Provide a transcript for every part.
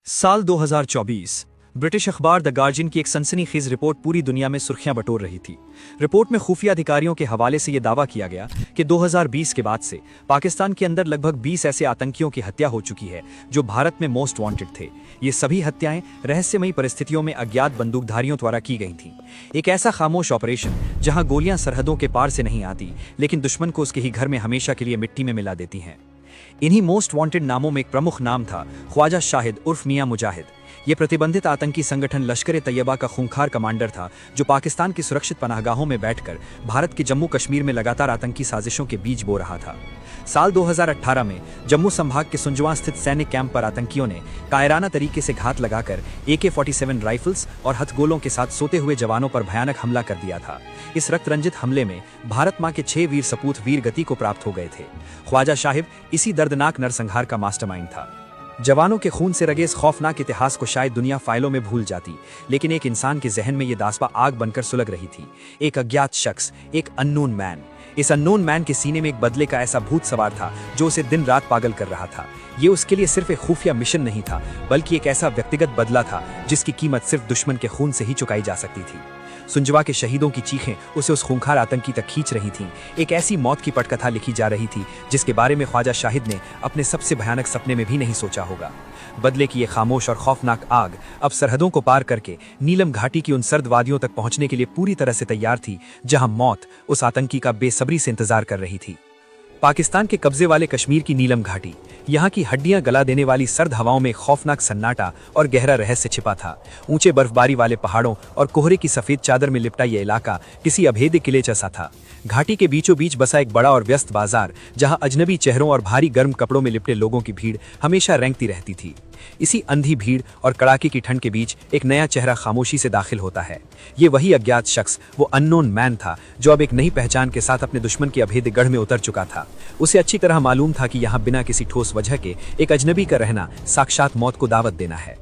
साल 2024 ब्रिटिश अखबार the guardian की एक सनसनीखेज रिपोर्ट पूरी दुनिया में सुर्खियां बटोर रही थी। रिपोर्ट में खुफिया अधिकारियों के हवाले से यह दावा किया गया कि 2020 के बाद से पाकिस्तान के अंदर लगभग 20 ऐसे आतंकियों की हत्या हो चुकी है जो भारत में मोस्ट वांटेड थे। ये सभी हत्याएं रहस्यमयी परिस्थितियों में अज्ञात बंदूकधारियों द्वारा की गई थीं। एक ऐसा खामोश ऑपरेशन जहां गोलियां सरहदों के पार से नहीं आती, लेकिन दुश्मन को उसके ही घर में हमेशा के लिए मिट्टी में मिला देती हैं। इन्हीं मोस्ट वांटेड नामों में एक प्रमुख नाम था ख्वाजा शाहिद उर्फ मियां मुजाहिद। ये प्रतिबंधित आतंकी संगठन लश्कर तैयबा का खूंखार कमांडर था जो पाकिस्तान की सुरक्षित पनाहगाहों में बैठकर भारत के जम्मू कश्मीर में लगातार आतंकी साजिशों के बीज बो रहा था। साल 2018 में जम्मू संभाग के सुंजवा स्थित सैनिक कैंप पर आतंकियों ने कायराना तरीके से घात लगाकर AK-47 राइफल्स और हथगोलों के साथ सोते हुए जवानों पर भयानक हमला कर दिया था। इस रक्त रंजित हमले में भारत मां के 6 वीर सपूत वीर गति को प्राप्त हो गए थे। ख्वाजा शाहिद इसी दर्दनाक नरसंहार का मास्टरमाइंड था। जवानों के खून से रगे इस खौफनाक इतिहास को शायद दुनिया फाइलों में भूल जाती, लेकिन एक इंसान के जहन में यह दास्ता आग बनकर सुलग रही थी। एक अज्ञात शख्स, एक अननोन मैन। इस अननोन मैन के सीने में एक बदले का ऐसा भूत सवार था जो उसे दिन रात पागल कर रहा था। ये उसके लिए सिर्फ एक खुफिया मिशन नहीं था, बल्कि एक ऐसा व्यक्तिगत बदला था जिसकी कीमत सिर्फ दुश्मन के खून से ही चुकाई जा सकती थी। सुंजवा के शहीदों की चीखें उसे उस खूंखार आतंकी तक खींच रही थीं। एक ऐसी मौत की पटकथा लिखी जा रही थी जिसके बारे में ख्वाजा शाहिद ने अपने सबसे भयानक सपने में भी नहीं सोचा होगा। बदले की ये खामोश और खौफनाक आग अब सरहदों को पार करके नीलम घाटी की उन सर्द वादियों तक पहुंचने के लिए पूरी तरह से तैयार थी, जहां मौत उस आतंकी का बेसब्री से इंतजार कर रही थी। पाकिस्तान के कब्जे वाले कश्मीर की नीलम घाटी, यहाँ की हड्डियां गला देने वाली सर्द हवाओं में खौफनाक सन्नाटा और गहरा रहस्य छिपा था। ऊंचे बर्फबारी वाले पहाड़ों और कोहरे की सफेद चादर में लिपटा यह इलाका किसी अभेद्य किले जैसा था। घाटी के बीचों बीच बसा एक बड़ा और व्यस्त बाजार, जहां अजनबी चेहरों और भारी गर्म कपड़ों में लिपटे लोगों की भीड़ हमेशा रेंगती रहती थी। इसी अंधी भीड़ और कड़ाके की ठंड के बीच एक नया चेहरा खामोशी से दाखिल होता है। ये वही अज्ञात शख्स, वो अननोन मैन था जो अब एक नई पहचान के साथ अपने दुश्मन के अभेद्य गढ़ में उतर चुका था। उसे अच्छी तरह मालूम था कि यहाँ बिना किसी ठोस वजह के एक अजनबी का रहना साक्षात मौत को दावत देना है।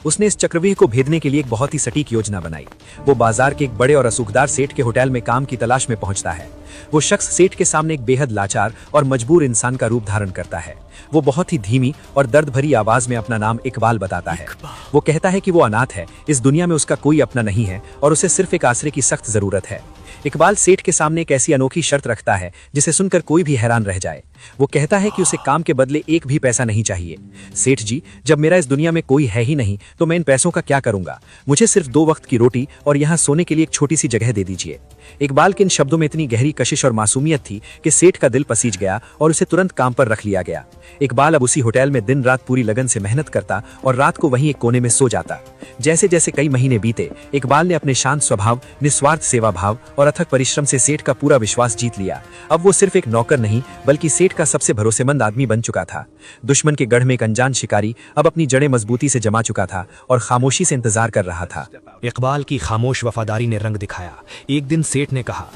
उसने इस चक्रव्यूह को भेदने के लिए एक बहुत ही सटीक योजना बनाई। वो बाजार के एक बड़े और रसूखदार सेठ के होटल में काम की तलाश में पहुंचता है। वो शख्स सेठ के सामने एक बेहद लाचार और मजबूर इंसान का रूप धारण करता है। वो बहुत ही धीमी और दर्द भरी आवाज में अपना नाम इकबाल बताता है। वो कहता है कि वो अनाथ है, इस दुनिया में उसका कोई अपना नहीं है और उसे सिर्फ एक आसरे की सख्त जरूरत है। इकबाल सेठ के सामने एक ऐसी अनोखी शर्त रखता है जिसे सुनकर कोई भी हैरान रह जाए। वो कहता है कि उसे काम के बदले एक भी पैसा नहीं चाहिए। सेठ जी, जब मेरा इस दुनिया में कोई है ही नहीं तो मैं इन पैसों का क्या करूंगा? मुझे सिर्फ 2 वक्त की रोटी और यहाँ सोने के लिए एक छोटी सी जगह दे दीजिए। इकबाल के इन शब्दों में इतनी गहरी कशिश और मासूमियत थी कि सेठ का दिल पसीज गया और उसे तुरंत काम पर रख लिया गया। इकबाल अब उसी होटल में दिन रात पूरी लगन से मेहनत करता और रात को वहीं एक कोने में सो जाता। जैसे जैसे कई महीने बीते, इकबाल ने अपने शांत स्वभाव, निस्वार्थ सेवा भाव और अथक परिश्रम से सेठ का पूरा विश्वास जीत लिया। अब वो सिर्फ एक नौकर नहीं, बल्कि सेठ का सबसे भरोसेमंद आदमी बन चुका था। दुश्मन के गढ़ में एक अनजान शिकारी अब अपनी जड़ें मजबूती से जमा चुका था और खामोशी से इंतजार कर रहा था। इकबाल की खामोश वफादारी ने रंग दिखाया। एक दिन सेठ ने कहा,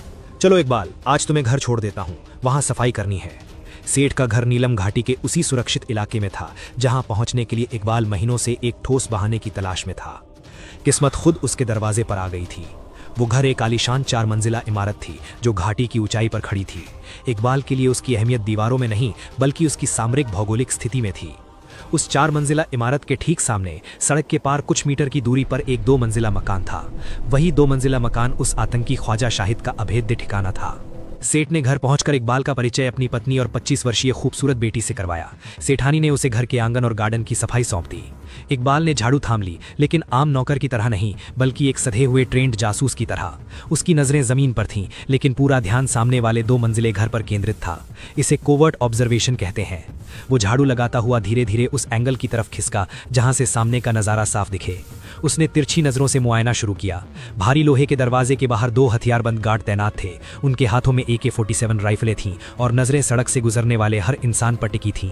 चलो इकबाल, आज तुम्हें घर छोड़ देता हूँ, वहाँ सफाई करनी है। सेठ का घर नीलम घाटी के उसी सुरक्षित इलाके में था जहां पहुंचने के लिए इकबाल महीनों से एक ठोस बहाने की तलाश में था। किस्मत खुद उसके दरवाजे पर आ गई थी। वो घर एक आलीशान 4 मंजिला इमारत थी जो घाटी की ऊंचाई पर खड़ी थी। इकबाल के लिए उसकी अहमियत दीवारों में नहीं, बल्कि उसकी सामरिक भौगोलिक स्थिति में थी। उस 4 मंजिला इमारत के ठीक सामने सड़क के पार कुछ मीटर की दूरी पर एक 2 मंजिला मकान था। वही 2 मंजिला मकान उस आतंकी ख्वाजा शाहिद का अभेद्य ठिकाना था। सेठ ने घर पहुंचकर इकबाल का परिचय अपनी पत्नी और 25 वर्षीय खूबसूरत बेटी से करवाया। सेठानी ने उसे घर के आंगन और गार्डन की सफाई सौंप दी। इकबाल ने झाड़ू थाम ली, लेकिन आम नौकर की तरह नहीं, बल्कि एक सधे हुए ट्रेंड जासूस की तरह। उसकी नजरें जमीन पर थीं, लेकिन पूरा ध्यान सामने वाले 2 मंजिले घर पर केंद्रित था। इसे कोवर्ट ऑब्जर्वेशन कहते हैं। वो झाड़ू लगाता हुआ धीरे धीरे उस एंगल की तरफ खिसका जहां से सामने का नजारा साफ दिखे। उसने तिरछी नजरों से मुआयना शुरू किया। भारी लोहे के दरवाजे के बाहर 2 हथियारबंद गार्ड तैनात थे। उनके हाथों में AK-47 राइफलें थीं और नजरें सड़क से गुजरने वाले हर इंसान पर टिकी थीं।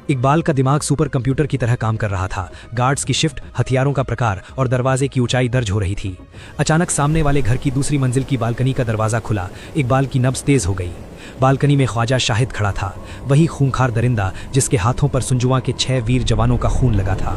इकबाल का दिमाग सुपर कंप्यूटर की तरह काम कर रहा था। गार्ड्स की शिफ्ट, हथियारों का प्रकार और दरवाजे की ऊंचाई दर्ज हो रही थी। अचानक सामने वाले घर की दूसरी मंजिल की बालकनी का दरवाजा खुला। इकबाल की नब्ज तेज हो गई। बालकनी में ख्वाजा शाहिद खड़ा था, वही खूंखार दरिंदा जिसके हाथों पर सुंजवा के 6 वीर जवानों का खून लगा था।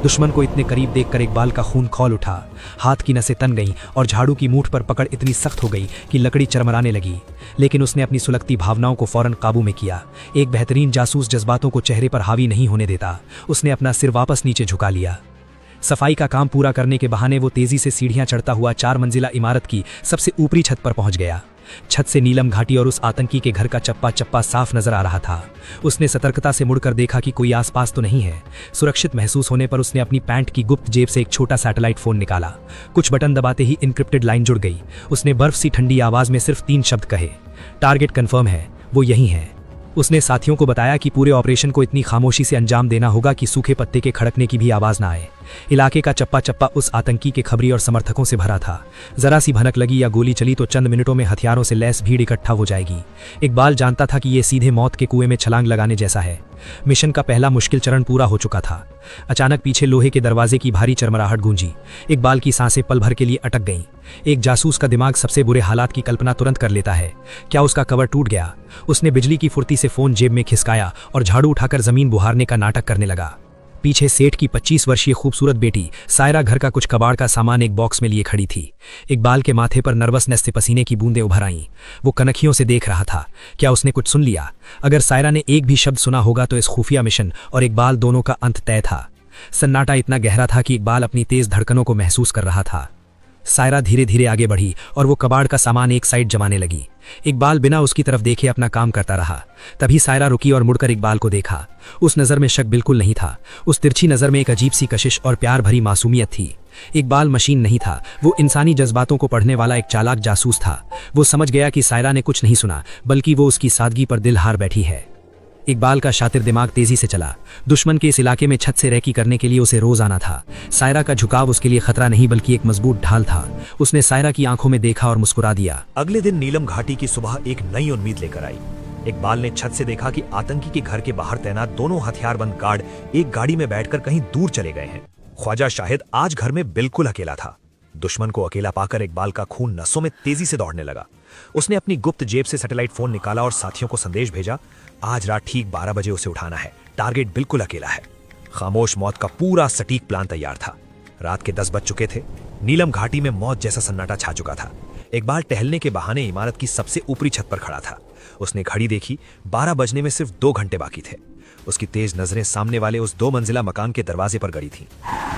दुश्मन को इतने करीब देखकर इकबाल का खून खौल उठा। हाथ की नसें तन गईं और झाड़ू की मूठ पर पकड़ इतनी सख्त हो गई कि लकड़ी चरमराने लगी। लेकिन उसने अपनी सुलगती भावनाओं को फौरन काबू में किया। एक बेहतरीन जासूस जज्बातों को चेहरे पर हावी नहीं होने देता। उसने अपना सिर वापस नीचे झुका लिया। सफाई का काम पूरा करने के बहाने वो तेजी से सीढ़ियां चढ़ता हुआ 4 मंजिला इमारत की सबसे ऊपरी छत पर पहुंच गया। छत से नीलम घाटी और उस आतंकी के घर का चप्पा चप्पा साफ नजर आ रहा था। उसने सतर्कता से मुड़कर देखा कि कोई आसपास तो नहीं है। सुरक्षित महसूस होने पर उसने अपनी पैंट की गुप्त जेब से एक छोटा सैटेलाइट फोन निकाला। कुछ बटन दबाते ही इनक्रिप्टेड लाइन जुड़ गई। उसने बर्फ सी ठंडी आवाज में सिर्फ 3 शब्द कहे, टारगेट कंफर्म है, वो यही है। उसने साथियों को बताया कि पूरे ऑपरेशन को इतनी खामोशी से अंजाम देना होगा कि सूखे पत्ते के खड़कने की भी आवाज ना आए। इलाके का चप्पा चप्पा उस आतंकी के खबरी और समर्थकों से भरा था। जरा सी भनक लगी या गोली चली तो चंद मिनटों में हथियारों से लैस भीड़ इकट्ठा हो जाएगी। इकबाल जानता था कि यह सीधे मौत के कुएं में छलांग लगाने जैसा है। मिशन का पहला मुश्किल चरण पूरा हो चुका था। अचानक पीछे लोहे के दरवाजे की भारी चरमराहट गूंजी। इकबाल की सांसें पल भर के लिए अटक गईं। एक जासूस का दिमाग सबसे बुरे हालात की कल्पना तुरंत कर लेता है। क्या उसका कवर टूट गया? उसने बिजली की फुर्ती से फोन जेब में खिसकाया और झाड़ू उठाकर जमीन बुहारने का नाटक करने लगा। पीछे सेठ की 25 वर्षीय खूबसूरत बेटी सायरा घर का कुछ कबाड़ का सामान एक बॉक्स में लिए खड़ी थी। इकबाल के माथे पर नर्वसनेस से पसीने की बूंदें उभर आईं। वो कनखियों से देख रहा था। क्या उसने कुछ सुन लिया? अगर सायरा ने एक भी शब्द सुना होगा तो इस खुफिया मिशन और इकबाल दोनों का अंत तय था। सन्नाटा इतना गहरा था कि इकबाल अपनी तेज धड़कनों को महसूस कर रहा था। सायरा धीरे धीरे आगे बढ़ी और वो कबाड़ का सामान एक साइड जमाने लगी। इकबाल बिना उसकी तरफ देखे अपना काम करता रहा। तभी सायरा रुकी और मुड़कर इकबाल को देखा। उस नज़र में शक बिल्कुल नहीं था। उस तिरछी नज़र में एक अजीब सी कशिश और प्यार भरी मासूमियत थी। इकबाल मशीन नहीं था, वो इंसानी जज्बातों को पढ़ने वाला एक चालाक जासूस था। वो समझ गया कि सायरा ने कुछ नहीं सुना, बल्कि वो उसकी सादगी पर दिल हार बैठी है। इकबाल का शातिर दिमाग तेजी से चला। दुश्मन के इस इलाके में छत से रैकी करने के लिए उसे रोज आना था। सायरा का झुकाव उसके लिए खतरा नहीं बल्कि एक मजबूत ढाल था। उसने सायरा की आंखों में देखा और मुस्कुरा दिया। अगले दिन नीलम घाटी की सुबह एक नई उम्मीद लेकर आई। इकबाल ने छत से देखा कि आतंकी के घर के बाहर तैनात दोनों हथियारबंद गार्ड एक गाड़ी में बैठकर कहीं दूर चले गए हैं। ख्वाजा शाहिद आज घर में बिल्कुल अकेला था। दुश्मन को अकेला पाकर इकबाल का खून नसों में तेजी से दौड़ने लगा। उसने अपनी गुप्त जेब से सैटेलाइट फोन निकाला और साथियों को संदेश भेजा, आज रात ठीक 12 बजे उसे उठाना है, टारगेट बिल्कुल अकेला है। खामोश मौत का पूरा सटीक प्लान तैयार था। रात के 10 बज चुके थे। नीलम घाटी में मौत जैसा सन्नाटा छा चुका था। इकबाल टहलने के बहाने इमारत की सबसे ऊपरी छत पर खड़ा था। उसने घड़ी देखी, 12 बजने में सिर्फ 2 घंटे बाकी थे। उसकी तेज नजरें सामने वाले उस 2 मंजिला मकान के दरवाजे पर गड़ी थीं।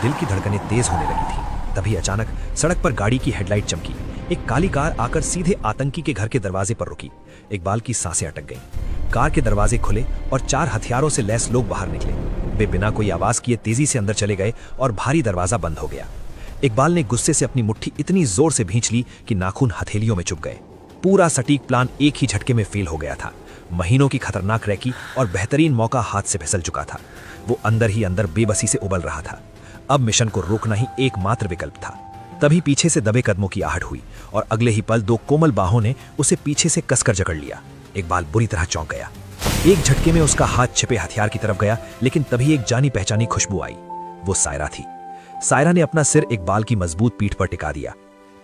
दिल की धड़कनें तेज होने लगी थीं। तभी अचानक सड़क पर गाड़ी की हेडलाइट चमकी। एक काली कार आकर सीधे आतंकी के घर के दरवाजे पर रुकी। इकबाल की सांसें अटक गईं। कार के दरवाजे खुले और 4 हथियारों से लैस लोग बाहर निकले। वे बिना कोई आवाज किए तेजी से अंदर चले गए और भारी दरवाजा बंद हो गया। इकबाल ने गुस्से से अपनी मुट्ठी इतनी जोर से भींच ली कि नाखून हथेलियों में चुभ गए। पूरा सटीक प्लान एक ही झटके में फेल हो गया था। महीनों की खतरनाक रैकी और बेहतरीन मौका हाथ से फिसल चुका था। वो अंदर ही अंदर बेबसी से उबल रहा था। अब मिशन को रोकना ही एकमात्र विकल्प था। तभी पीछे से दबे कदमों की आहट हुई और अगले ही पल 2 कोमल बाहों ने उसे पीछे से कसकर जकड़ लिया। इकबाल बुरी तरह चौंक गया। एक झटके में उसका हाथ छिपे हथियार की तरफ गया, लेकिन तभी एक जानी पहचानी खुशबू आई। वो सायरा थी। सायरा ने अपना सिर इकबाल की मजबूत पीठ पर टिका दिया।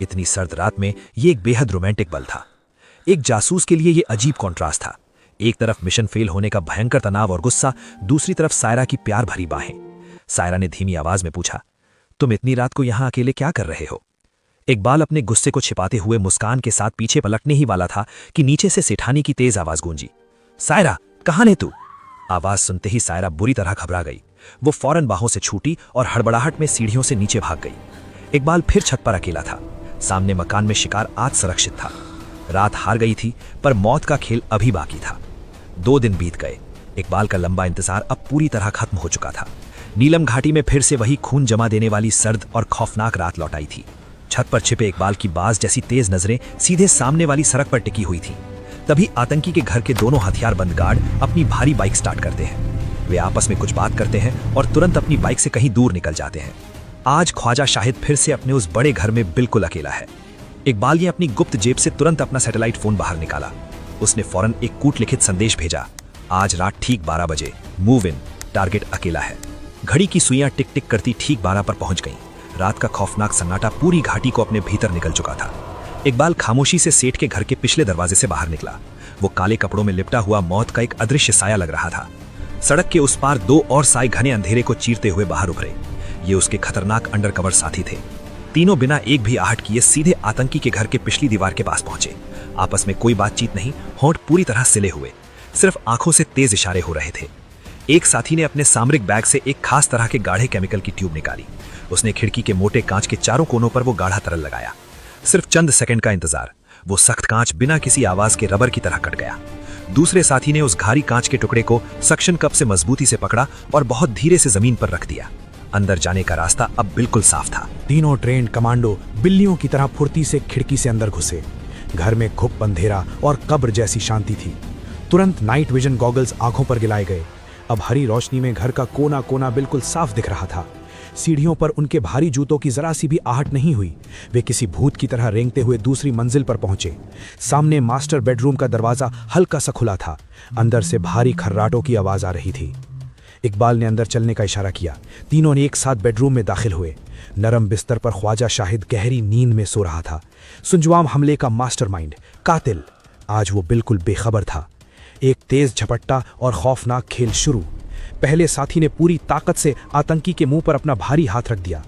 इतनी सर्द रात में ये एक बेहद रोमांटिक पल था। एक जासूस के लिए ये अजीब कॉन्ट्रास्ट था। एक तरफ मिशन फेल होने का भयंकर तनाव और गुस्सा, दूसरी तरफ सायरा की प्यार भरी बाहें। सायरा ने धीमी आवाज में पूछा, तुम इतनी रात को यहां अकेले क्या कर रहे हो? इकबाल अपने गुस्से को छिपाते हुए मुस्कान के साथ पीछे पलटने ही वाला था कि नीचे से सेठानी की तेज आवाज गूंजी, सायरा, कहां है तू? आवाज सुनते ही सायरा बुरी तरह घबरा गई। वो फौरन बाहों से छूटी और हड़बड़ाहट में सीढ़ियों से नीचे भाग गई। इकबाल फिर छत पर अकेला था। सामने मकान में शिकार आज सुरक्षित था। रात हार गई थी, पर मौत का खेल अभी बाकी था। 2 दिन बीत गए। इकबाल का लंबा इंतजार अब पूरी तरह खत्म हो चुका था। नीलम घाटी में फिर से वही खून जमा देने वाली सर्द और खौफनाक रात लौट आई थी। छत पर छिपे इकबाल की बाज जैसी तेज नजरें सीधे सामने वाली सड़क पर टिकी हुई थीं। तभी आतंकी के घर के दोनों हथियारबंद गार्ड अपनी भारी बाइक स्टार्ट करते हैं। वे आपस में कुछ बात करते हैं और तुरंत अपनी बाइक से कहीं दूर निकल जाते हैं। आज ख्वाजा शाहिद फिर से अपने उस बड़े घर में बिल्कुल अकेला है। इकबाल ने अपनी गुप्त जेब से तुरंत अपना सैटेलाइट फोन बाहर निकाला। उसने फौरन एक कूटलिखित संदेश भेजा, आज रात ठीक 12 बजे, मूव इन, टारगेट अकेला है। घड़ी की सुइयां टिक टिक करती ठीक 12 पर पहुंच गईं। रात का खौफनाक सन्नाटा पूरी घाटी को अपने भीतर निकल चुका था। इकबाल खामोशी से सेठ के घर के पिछले दरवाजे से बाहर निकला। वो काले कपड़ों में लिपटा हुआ मौत का एक अदृश्य साया लग रहा था। सड़क के उस पार 2 और साए घने अंधेरे को चीरते हुए बाहर उभरे। ये उसके खतरनाक अंडरकवर साथी थे। तीनों बिना एक भी आहट किए सीधे आतंकी के घर के पिछली दीवार के पास पहुंचे। आपस में कोई बातचीत नहीं, होंठ पूरी तरह सिले हुए, सिर्फ आंखों से तेज इशारे हो रहे थे। एक साथी ने अपने सामरिक बैग से एक खास तरह के गाढ़े केमिकल की ट्यूब निकाली। उसने खिड़की के मोटे कांच के चारों कोनों पर वो गाढ़ा तरल लगाया। सिर्फ चंद सेकंड का इंतजार, वो सख्त कांच बिना किसी आवाज के रबर की तरह कट गया। दूसरे साथी ने उस भारी कांच के टुकड़े को सक्शन कप से मजबूती से पकड़ा और बहुत धीरे से जमीन पर रख दिया। अंदर जाने का रास्ता अब बिल्कुल साफ था। तीनों ट्रेंड कमांडो बिल्लियों की तरह फुर्ती से खिड़की से अंदर घुसे। घर में घुप अंधेरा और कब्र जैसी शांति थी। तुरंत नाइट विजन गॉगल्स आंखों पर गिलाए गए। अब हरी रोशनी में घर का कोना कोना बिल्कुल साफ दिख रहा था। सीढ़ियों पर उनके भारी जूतों की जरा सी भी आहट नहीं हुई। वे किसी भूत की तरह रेंगते हुए दूसरी मंजिल पर पहुंचे। सामने मास्टर बेडरूम का दरवाजा हल्का सा खुला था। अंदर से भारी खर्राटों की आवाज आ रही थी। इकबाल ने अंदर चलने का इशारा किया। तीनों ने एक साथ बेडरूम में दाखिल हुए। नरम बिस्तर पर ख्वाजा शाहिद गहरी नींद में सो रहा था। सुंजवाम हमले का मास्टरमाइंड, कातिल, आज वो बिल्कुल बेखबर था। एक तेज झपट्टा और खौफनाक खेल शुरू। पहले साथी ने पूरी ताकत से आतंकी के मुंह पर अपना भारी हाथ रख दिया।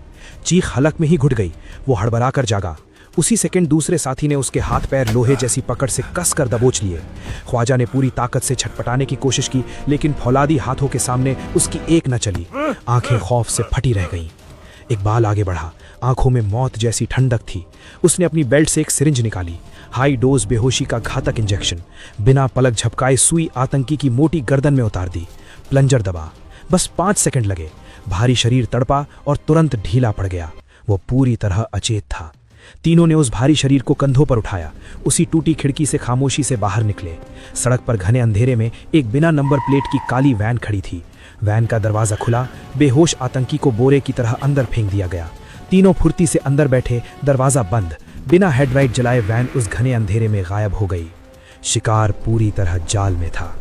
चीख हलक में ही घुट गई। वो हड़बड़ाकर जागा। उसी सेकंड दूसरे साथी ने उसके हाथ पैर लोहे जैसी पकड़ से कसकर दबोच लिए। ख्वाजा ने पूरी ताकत से छटपटाने की कोशिश की, लेकिन फौलादी हाथों के सामने उसकी एक न चली। आंखें खौफ से फटी रह गईं। इकबाल आगे बढ़ा। आंखों में मौत जैसी ठंडक थी। उसने अपनी बेल्ट से एक सिरिंज निकाली। हाई डोज बेहोशी का घातक इंजेक्शन। बिना पलक झपकाए सुई आतंकी की मोटी गर्दन में उतार दी। प्लंजर दबा। बस 5 सेकंड लगे। भारी शरीर तड़पा और तुरंत ढीला पड़ गया। वो पूरी तरह अचेत था। तीनों ने उस भारी शरीर को कंधों पर उठाया। उसी टूटी खिड़की से खामोशी से बाहर निकले। सड़क पर घने अंधेरे में एक बिना नंबर प्लेट की काली वैन खड़ी थी। वैन का दरवाजा खुला। बेहोश आतंकी को बोरे की तरह अंदर फेंक दिया गया। तीनों फुर्ती से अंदर बैठे। दरवाजा बंद। बिना हेडलाइट जलाए वैन उस घने अंधेरे में गायब हो गई। शिकार पूरी तरह जाल में था।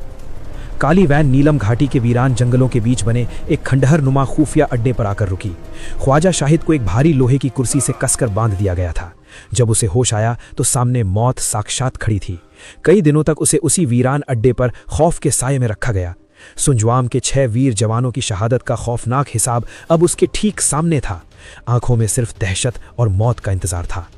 काली वैन नीलम घाटी के वीरान जंगलों के बीच बने एक खंडहर नुमा खुफिया अड्डे पर आकर रुकी। ख्वाजा शाहिद को एक भारी लोहे की कुर्सी से कसकर बांध दिया गया था। जब उसे होश आया तो सामने मौत साक्षात खड़ी थी। कई दिनों तक उसे उसी वीरान अड्डे पर खौफ के साये में रखा गया। सुंजवाम के 6 वीर जवानों की शहादत का खौफनाक हिसाब अब उसके ठीक सामने था। आंखों में सिर्फ दहशत और मौत का इंतजार था।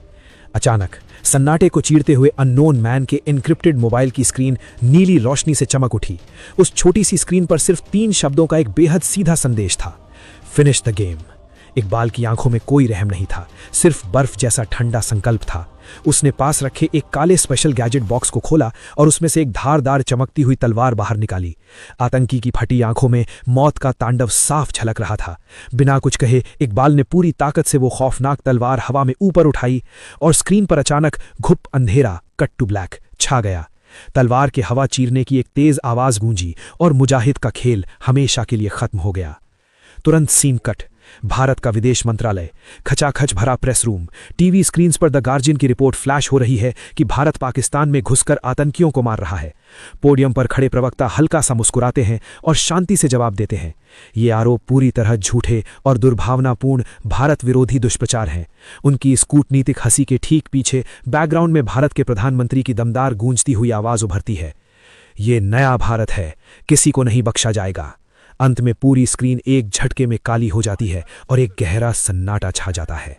अचानक सन्नाटे को चीरते हुए अननोन मैन के एन्क्रिप्टेड मोबाइल की स्क्रीन नीली रोशनी से चमक उठी। उस छोटी सी स्क्रीन पर सिर्फ 3 शब्दों का एक बेहद सीधा संदेश था, फिनिश द गेम। इकबाल की आंखों में कोई रहम नहीं था, सिर्फ बर्फ जैसा ठंडा संकल्प था। उसने पास रखे एक काले स्पेशल गैजेट बॉक्स को खोला और उसमें से एक धारदार चमकती हुई तलवार बाहर निकाली। आतंकी की फटी आंखों में मौत का तांडव साफ झलक रहा था। बिना कुछ कहे इकबाल ने पूरी ताकत से वो खौफनाक तलवार हवा में ऊपर उठाई और स्क्रीन पर अचानक घुप अंधेरा, कट टू ब्लैक छा गया। तलवार के हवा चीरने की एक तेज आवाज गूंजी और मुजाहिद का खेल हमेशा के लिए खत्म हो गया। तुरंत सीन कट। भारत का विदेश मंत्रालय, खचाखच भरा प्रेस रूम, टीवी स्क्रीन्स पर द गार्जियन की रिपोर्ट फ्लैश हो रही है कि भारत पाकिस्तान में घुसकर आतंकियों को मार रहा है। पोडियम पर खड़े प्रवक्ता हल्का सा मुस्कुराते हैं और शांति से जवाब देते हैं। ये आरोप पूरी तरह झूठे और दुर्भावनापूर्ण भारत विरोधी दुष्प्रचार हैं। उनकी इस कूटनीतिक हंसी के ठीक पीछे बैकग्राउंड में भारत के प्रधानमंत्री की दमदार गूंजती हुई आवाज उभरती है, ये नया भारत है, किसी को नहीं बख्शा जाएगा। अंत में पूरी स्क्रीन एक झटके में काली हो जाती है और एक गहरा सन्नाटा छा जाता है।